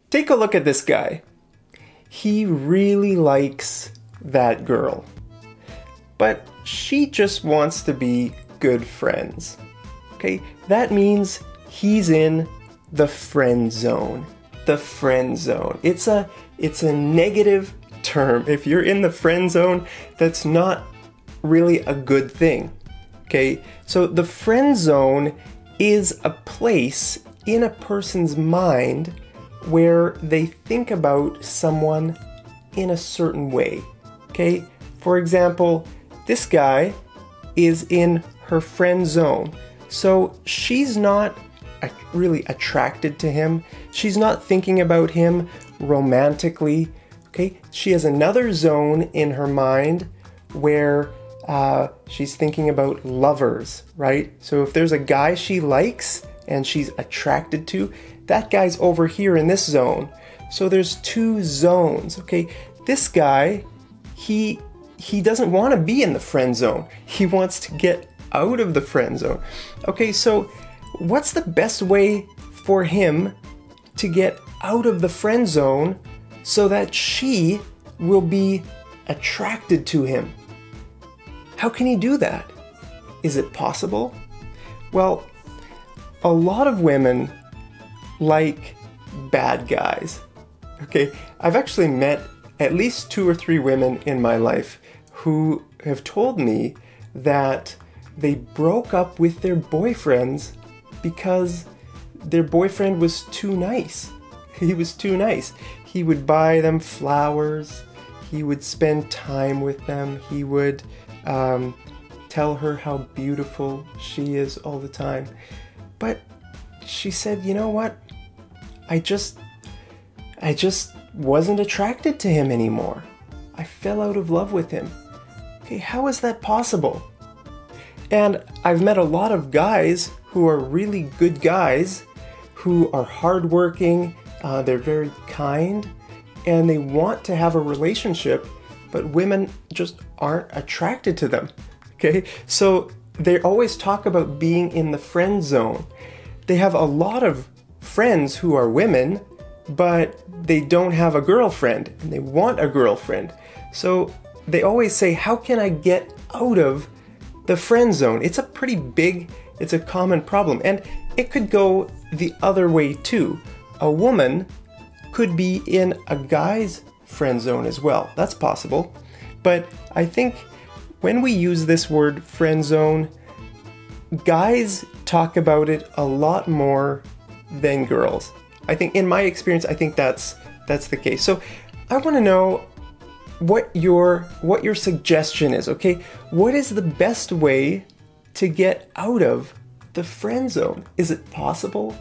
Take a look at this guy. He really likes that girl, but she just wants to be good friends. Okay, that means he's in the friend zone. The friend zone. It's a negative term. If you're in the friend zone, that's not really a good thing. Okay, so the friend zone is a place in a person's mind where they think about someone in a certain way. Okay, for example, this guy is in her friend zone, so she's not really attracted to him. She's not thinking about him romantically. Okay, she has another zone in her mind where she's thinking about lovers, right? So if there's a guy she likes and she's attracted to, that guy's over here in this zone. So there's two zones, okay? This guy, he doesn't want to be in the friend zone. He wants to get out of the friend zone. Okay, so what's the best way for him to get out of the friend zone so that she will be attracted to him? How can he do that? Is it possible? Well, a lot of women like bad guys. Okay, I've actually met at least 2 or 3 women in my life who have told me that they broke up with their boyfriends because their boyfriend was too nice. He was too nice. He would buy them flowers. He would spend time with them. He would tell her how beautiful she is all the time. But she said, you know what? I just wasn't attracted to him anymore. I fell out of love with him. Okay, how is that possible? And I've met a lot of guys who are really good guys, who are hardworking, they're very kind, and they want to have a relationship, but women just aren't attracted to them. Okay, so they always talk about being in the friend zone. They have a lot of friends who are women, but they don't have a girlfriend, and they want a girlfriend. So they always say, how can I get out of the friend zone? It's a common problem, and it could go the other way too. A woman could be in a guy's friend zone as well. That's possible. But I think when we use this word friend zone, guys talk about it a lot more than girls. I think, in my experience, I think that's the case. So I want to know what your suggestion is, okay? What is the best way to get out of the friend zone? Is it possible?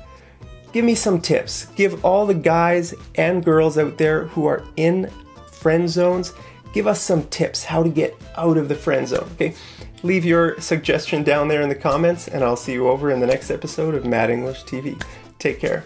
Give me some tips. Give all the guys and girls out there who are in friend zones, give us some tips how to get out of the friend zone, okay? Leave your suggestion down there in the comments, and I'll see you over in the next episode of Mad English TV. Take care.